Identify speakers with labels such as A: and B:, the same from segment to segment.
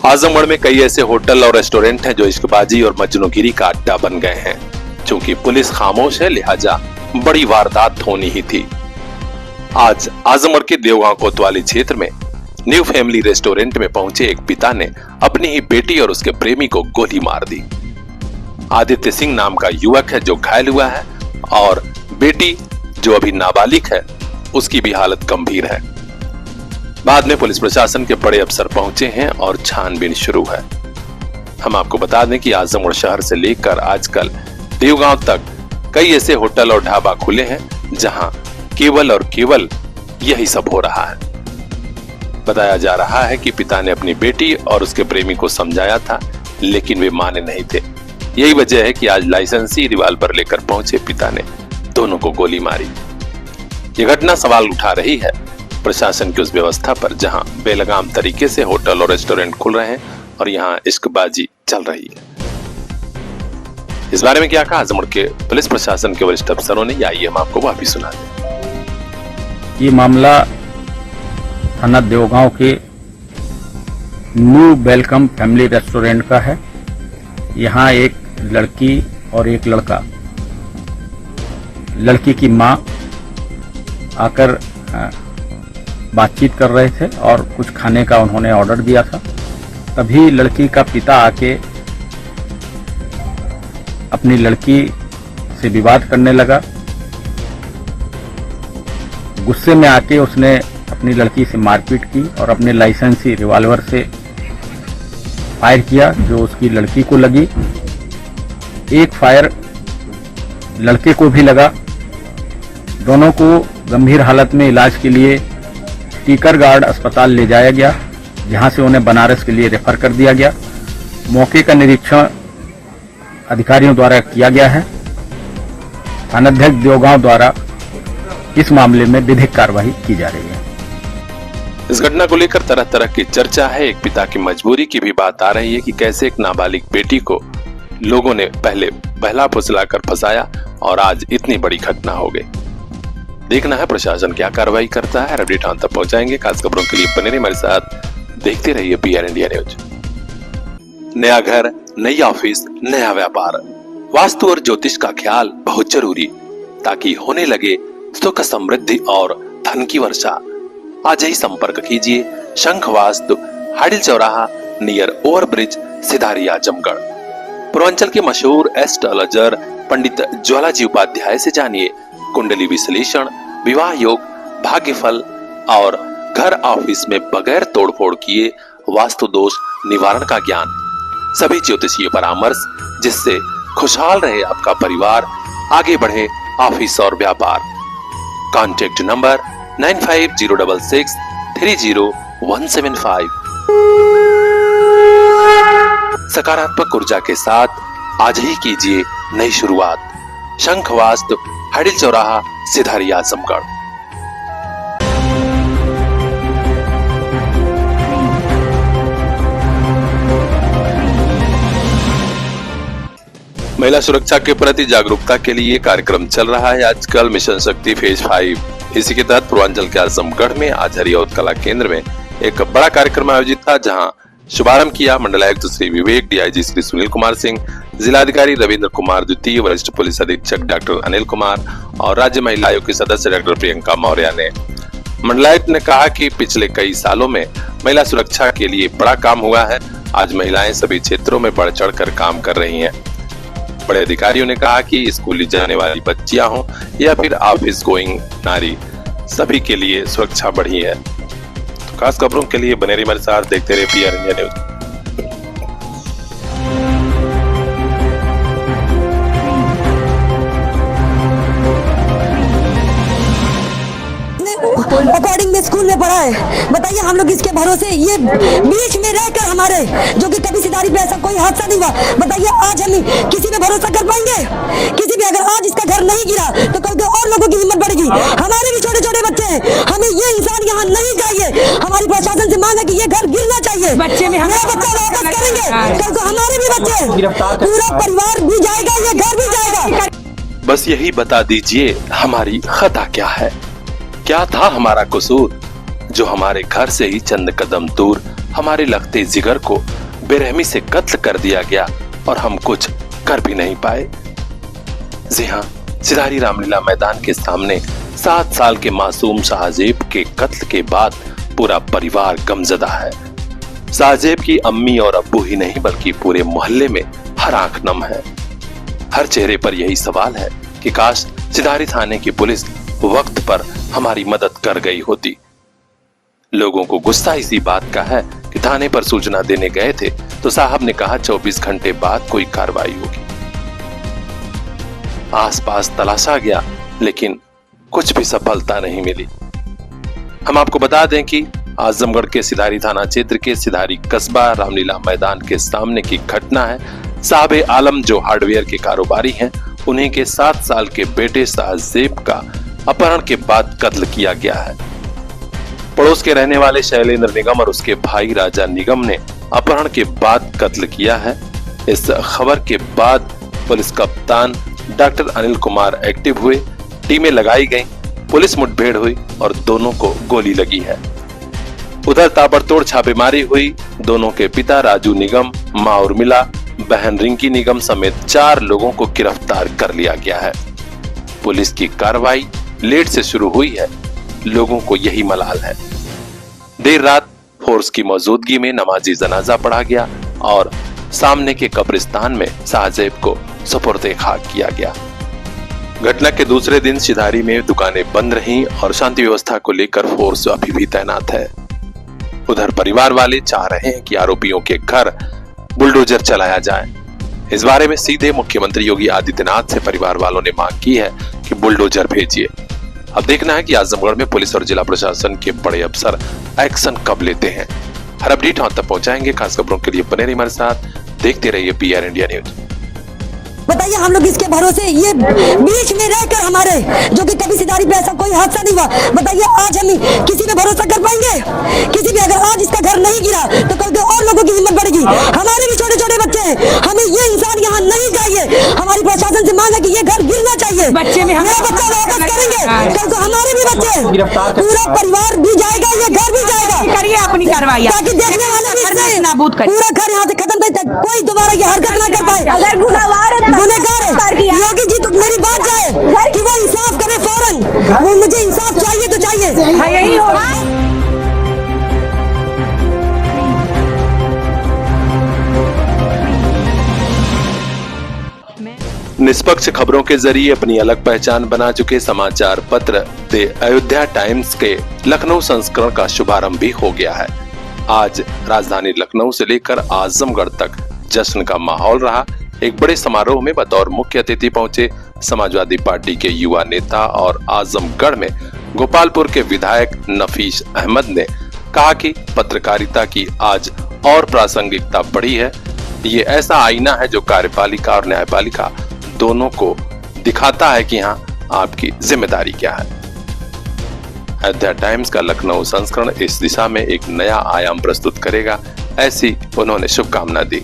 A: आजमगढ़ में कई ऐसे होटल और रेस्टोरेंट हैं जो इश्कबाजी और मजनूगिरी का अड्डा बन गए हैं। चूंकि पुलिस खामोश है, लिहाजा बड़ी वारदात होनी ही थी। आज आजमगढ़ के देवगांव कोतवाली क्षेत्र में न्यू फैमिली रेस्टोरेंट में पहुंचे एक पिता ने अपनी ही बेटी और उसके प्रेमी को गोली मार दी। आदित्य सिंह नाम का युवक है जो घायल हुआ है और बेटी जो अभी नाबालिग है उसकी भी हालत गंभीर है। बाद में पुलिस प्रशासन के बड़े अफसर पहुंचे हैं और छानबीन शुरू है। हम आपको बता दें कि आजमगढ़ शहर से लेकर आजकल देवगांव तक कई ऐसे होटल और ढाबा खुले हैं जहां केवल और केवल यही सब हो रहा है। बताया जा रहा है कि पिता ने अपनी बेटी और उसके प्रेमी को समझाया था, लेकिन वे माने नहीं थे। यही वजह है कि आज लाइसेंसी रिवाल्वर लेकर पहुंचे पिता ने दोनों को गोली मारी। यह घटना सवाल उठा रही है प्रशासन की उस व्यवस्था पर जहां बेलगाम तरीके से होटल और रेस्टोरेंट खुल रहे हैं और यहां इश्कबाजी चल रही है। इस बारे में क्या कहा आजमगढ़ के पुलिस प्रशासन के वरिष्ठ अफसरों ने, आइए हम आपको वह भी सुना दें।
B: ये मामला थाना देवगांव के न्यू वेलकम फैमिली रेस्टोरेंट का है। यहाँ एक लड़की और एक लड़का, लड़की की मां आकर बातचीत कर रहे थे और कुछ खाने का उन्होंने ऑर्डर दिया था। तभी लड़की का पिता आके अपनी लड़की से विवाद करने लगा। गुस्से में आके उसने अपनी लड़की से मारपीट की और अपने लाइसेंसी रिवॉल्वर से फायर किया जो उसकी लड़की को लगी। एक फायर लड़के को भी लगा। दोनों को गंभीर हालत में इलाज के लिए टीकरगार्ड अस्पताल ले जाया गया, जहां से उन्हें बनारस के लिए रेफर कर दिया गया। मौके का निरीक्षण अधिकारियों द्वारा किया गया है। थानाध्यक्ष देवगांव द्वारा इस मामले में विधिक कार्रवाई की जा रही है।
A: इस घटना को लेकर तरह तरह की चर्चा है। एक पिता की मजबूरी की भी बात आ रही है कि कैसे एक नाबालिग बेटी को लोगों ने पहले बहला फुसला कर फंसाया और आज इतनी बड़ी घटना हो गई। देखना है प्रशासन क्या कार्रवाई करता है। अपडेट हम तक पहुंचाएंगे। खास खबरों के लिए बने रहिए हमारे साथ, देखते रहिए पीआर इंडिया न्यूज। नया घर, नई ऑफिस, नया व्यापार, वास्तु और ज्योतिष का ख्याल बहुत जरूरी, ताकि होने लगे सुख समृद्धि और धन की वर्षा। आज ही संपर्क कीजिए शंख वास्तु, हाडिल चौराहा, नियर ओवरब्रिज, सिधारी, आजमगढ़। पूर्वांचल के मशहूर एस्ट्रोलॉजर पंडित ज्वालाजी उपाध्याय से जानिए कुंडली विश्लेषण, विवाह योग, भाग्यफल और घर ऑफिस में बगैर तोड़फोड़ किए वास्तु दोष निवारण का ज्ञान। सभी ज्योतिषीय परामर्श जिससे खुशहाल रहे आपका परिवार, आगे बढ़े ऑफिस और व्यापार। Contact number 9506630175। सकारात्मक ऊर्जा के साथ आज ही कीजिए नई शुरुआत। शंख वास्तु, हाडिल चौराहा, सिधारी, आजमगढ़। महिला सुरक्षा के प्रति जागरूकता के लिए कार्यक्रम चल रहा है आजकल मिशन शक्ति फेज 5। इसी के तहत पूर्वांचल के आजमगढ़ में आज हरिऔध कला केंद्र में एक बड़ा कार्यक्रम आयोजित था, जहां शुभारंभ किया मंडलायुक्त श्री विवेक, डीआईजी श्री सुनील कुमार सिंह, जिलाधिकारी रविंद्र कुमार द्वितीय, वरिष्ठ पुलिस अधीक्षक डॉक्टर अनिल कुमार और राज्य महिला आयोग की सदस्य डॉक्टर प्रियंका मौर्य ने। मंडलायुक्त ने कहा कि पिछले कई सालों में महिला सुरक्षा के लिए बड़ा काम हुआ है। आज महिलाएं सभी क्षेत्रों में बढ़ चढ़ कर काम कर रही हैं। बड़े अधिकारियों ने कहा कि स्कूल जाने वाली बच्चियां हों या फिर ऑफिस गोइंग नारी, सभी के लिए सुरक्षा बढ़ी है। तो खास खबरों के लिए बने रहिए हमारे साथ, देखते रहिए पीआर इंडिया न्यूज।
C: अकॉर्डिंग में स्कूल में पढ़ा है। बताइए हम लोग इसके भरोसे ये बीच में रहकर हमारे जो कि कभी सिधारी पे ऐसा कोई हादसा नहीं हुआ। बताइए आज हम किसी पे भरोसा कर पाएंगे? किसी पे अगर आज इसका घर नहीं गिरा तो कल और लोगों की हिम्मत बढ़ेगी। हमारे भी छोटे छोटे बच्चे हैं, हमें ये इंसान यहाँ नहीं चाहिए। हमारी प्रशासन से मांग है कि ये घर गिरना चाहिए। बच्चे में मेरा बच्चा वापस करेंगे, कल को हमारे भी बच्चे, पूरा परिवार भी जाएगा, ये घर भी जाएगा।
A: बस यही बता दीजिए हमारी खता क्या है, क्या था हमारा कसूर, जो हमारे घर से ही चंद कदम दूर हमारे लगते जिगर को बेरहमी से कत्ल कर दिया गया और हम कुछ कर भी नहीं पाए। जी हाँ, सिधारी रामलीला मैदान के सामने 7 साल के मासूम शाहजेब के कत्ल के बाद पूरा परिवार गमजदा है। शाहजेब की अम्मी और अब्बू ही नहीं बल्कि पूरे मोहल्ले में हर आंख नम है। हर चेहरे पर यही सवाल है कि काश सिधारी थाने की पुलिस वक्त पर हमारी मदद कर गई होती। लोगों को गुस्सा इसी बात का है कि थाने पर सूचना देने गए थे तो साहब ने कहा 24 घंटे बाद कोई कार्रवाई होगी। आसपास तलाशा गया लेकिन कुछ भी सफलता नहीं मिली। हम आपको बता दें कि आजमगढ़ के सिधारी थाना क्षेत्र के सिधारी कस्बा रामलीला मैदान के सामने की घटना है। साहब आलम जो हार्डवेयर के कारोबारी हैं, उन्हीं के 7 साल के बेटे शाहजेब का अपहरण के बाद कत्ल किया गया है। पड़ोस के रहने वाले शैलेंद्र निगम और उसके भाई राजा निगम ने अपहरण के बाद कत्ल किया है। इस खबर के बाद पुलिस कप्तान डॉक्टर अनिल कुमार एक्टिव हुए, टीमें लगाई गईं, पुलिस मुठभेड़ हुई और दोनों को गोली लगी है। उधर ताबड़तोड़ छापेमारी हुई। दोनों के पिता राजू निगम, मां उर्मिला, बहन रिंकी निगम समेत 4 लोगों को गिरफ्तार कर लिया गया है। पुलिस की कार्रवाई लेट से शुरू हुई है, लोगों को यही मलाल है। देर रात फोर्स की मौजूदगी में नमाजी जनाजा पढ़ा गया और सामने के कब्रिस्तान में शाहजेब को सुपुर्दे खाक किया गया। घटना के दूसरे दिन सिधारी में दुकानें बंद रहीं और शांति व्यवस्था को लेकर फोर्स अभी भी तैनात है। उधर परिवार वाले चाह रहे हैं कि आरोपियों के घर बुलडोजर चलाया जाए। इस बारे में सीधे मुख्यमंत्री योगी आदित्यनाथ से परिवार वालों ने मांग की है कि बुलडोजर भेजिए। अब देखना है कि आजमगढ़ में पुलिस और जिला प्रशासन के बड़े अफसर एक्शन कब लेते हैं। हर अपडेट हम तक पहुंचाएंगे। खास खबरों के लिए बने रहिए हमारे साथ, देखते रहिए PR इंडिया न्यूज।
C: बताइए हम लोग इसके भरोसे, ये बीच में रहकर हमारे जो कि कभी सिधारी पे ऐसा कोई हादसा नहीं हुआ। बताइए आज हम किसी पे भरोसा कर पाएंगे? किसी भी, अगर आज इसका घर नहीं गिरा तो कल के और लोगों की हिम्मत बढ़ेगी। हमारे भी छोटे छोटे बच्चे हैं, हमें ये इंसान यहाँ नहीं चाहिए। हमारी प्रशासन से मांग है कि ये घर गिरना चाहिए।
D: बच्चे में
C: मेरा बच्चा वापस करेंगे, कल को हमारे भी बच्चे, पूरा परिवार भी जाएगा, ये घर भी जाएगा।
D: करिए अपनी कार्रवाई,
C: ताकि देखने वाले भी इससे
D: नाबूद करिए।
C: पूरा घर यहाँ से खत्म तक कोई दोबारा ये हरकत ना कर पाए।
D: अगर
C: गुनहगार है, योगी जी तो मेरी बात जाए कि वो इंसाफ करे फौरन। वो मुझे इंसाफ चाहिए तो चाहिए,
D: यही होगा।
A: निष्पक्ष खबरों के जरिए अपनी अलग पहचान बना चुके समाचार पत्र द अयोध्या टाइम्स के लखनऊ संस्करण का शुभारंभ भी हो गया है। आज राजधानी लखनऊ से लेकर आजमगढ़ तक जश्न का माहौल रहा। एक बड़े समारोह में बतौर मुख्य अतिथि पहुंचे समाजवादी पार्टी के युवा नेता और आजमगढ़ में गोपालपुर के विधायक नफीस अहमद ने कहा कि पत्रकारिता की आज और प्रासंगिकता बढ़ी है। ये ऐसा आईना है जो कार्यपालिका और न्यायपालिका दोनों को दिखाता है कि हाँ, आपकी जिम्मेदारी क्या है। अयोध्या टाइम्स का लखनऊ संस्करण इस दिशा में एक नया आयाम प्रस्तुत करेगा, ऐसी उन्होंने शुभकामना दी।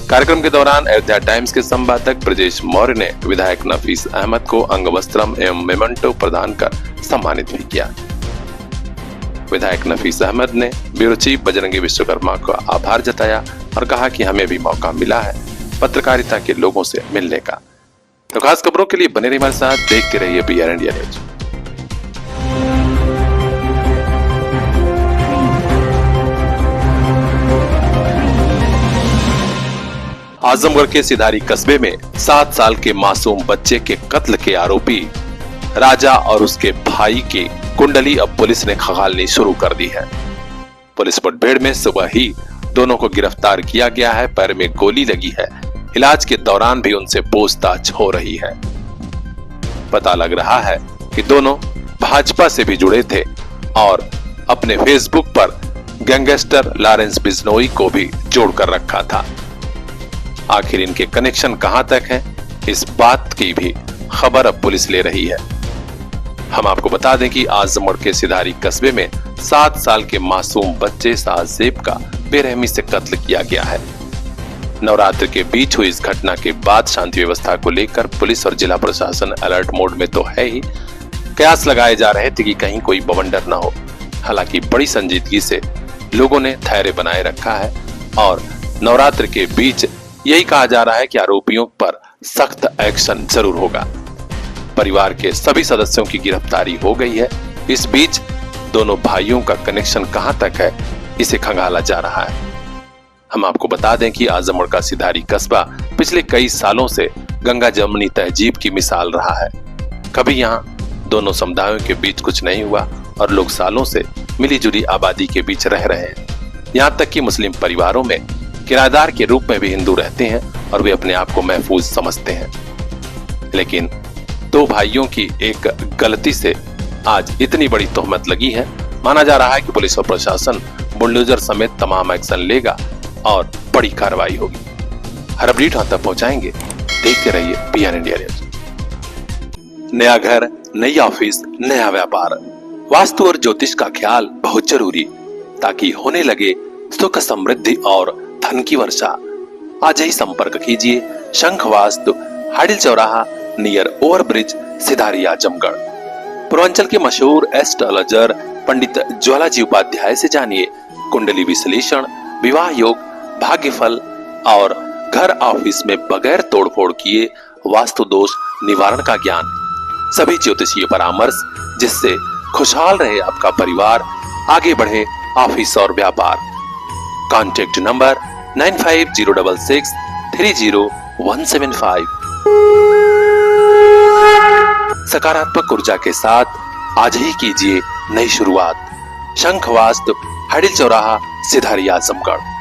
A: कार्यक्रम के दौरान अयोध्या टाइम्स के संपादक ब्रजेश मौर्य ने विधायक नफीस अहमद को अंगवस्त्रम एवं मेमेंटो प्रदान कर सम्मानित भी किया। विधायक नफीस अहमद ने ब्यूरो चीफ बजरंगी विश्वकर्मा का आभार जताया और कहा कि हमें भी मौका मिला है पत्रकारिता के लोगों से मिलने का। तो खास खबरों के लिए बने रहिए हमारे साथ, देखते रहिए PR इंडिया न्यूज। आजमगढ़ के सिधारी कस्बे में 7 साल के मासूम बच्चे के कत्ल के आरोपी राजा और उसके भाई की कुंडली अब पुलिस ने खंगालनी शुरू कर दी है। पुलिस मुठभेड़ में सुबह ही दोनों को गिरफ्तार किया गया है। पैर में गोली लगी है। इलाज के दौरान भी उनसे पूछताछ हो रही है। पता लग रहा है कि दोनों भाजपा से भी जुड़े थे और अपने फेसबुक पर गैंगस्टर लॉरेंस बिजनोई को भी जोड़कर रखा था। आखिर इनके कनेक्शन कहां तक हैं, इस बात की भी खबर अब पुलिस ले रही है। हम आपको बता दें कि आजमगढ़ के सिधारी कस्बे में 7 साल के मासूम बच्चे शाहजेब का बेरहमी से कत्ल किया गया है। नवरात्र के बीच हुई इस घटना के बाद शांति व्यवस्था को लेकर पुलिस और जिला प्रशासन अलर्ट मोड में तो है ही, कयास लगाए जा रहे थे कि कहीं कोई बवंडर न हो। हालांकि बड़ी संजीदगी से लोगों ने धैर्य बनाए रखा है और नवरात्र के बीच यही कहा जा रहा है कि आरोपियों पर सख्त एक्शन जरूर होगा। परिवार के सभी सदस्यों की गिरफ्तारी हो गई है। इस बीच दोनों भाइयों का कनेक्शन कहां तक है, इसे खंगाला जा रहा है। हम आपको बता दें कि आजमगढ़ का सिधारी कस्बा पिछले कई सालों से गंगा जमुनी तहजीब की मिसाल रहा है। कभी यहाँ दोनों समुदायों के बीच कुछ नहीं हुआ और लोग सालों से मिलीजुली आबादी के बीच रह रहे हैं। यहाँ तक कि मुस्लिम परिवारों में किराएदार के रूप में भी हिंदू रहते हैं और वे अपने आप को महफूज समझते हैं। लेकिन दो भाइयों की एक गलती से आज इतनी बड़ी तोहमत लगी है। माना जा रहा है कि पुलिस और प्रशासन बुलडोजर समेत तमाम एक्शन लेगा और बड़ी कार्रवाई होगी। हर अपडेट हम तक पहुंचाएंगे। देखते रहिए PN इंडिया न्यूज। नया घर, नई ऑफिस, नया व्यापार, वास्तु और ज्योतिष का ख्याल बहुत जरूरी, ताकि होने लगे सुख, समृद्धि और धन की वर्षा। आज ही संपर्क कीजिए शंख वास्तु, हाडिल चौराहा, नियर ओवरब्रिज, सिधारी, आजमगढ़। पूर्वांचल के मशहूर एस्ट्रोलॉजर पंडित ज्वालाजी उपाध्याय से जानिए कुंडली विश्लेषण, विवाह योग, भाग्यफल और घर ऑफिस में बगैर तोड़फोड़ किए वास्तु दोष निवारण का ज्ञान। सभी ज्योतिषीय परामर्श जिससे खुशहाल रहे आपका परिवार, आगे बढ़े ऑफिस और व्यापार। Contact number 9506630175। सकारात्मक ऊर्जा के साथ आज ही कीजिए नई शुरुआत। शंख वास्तु, हाडिल चौराहा, सिधारी, आजमगढ़।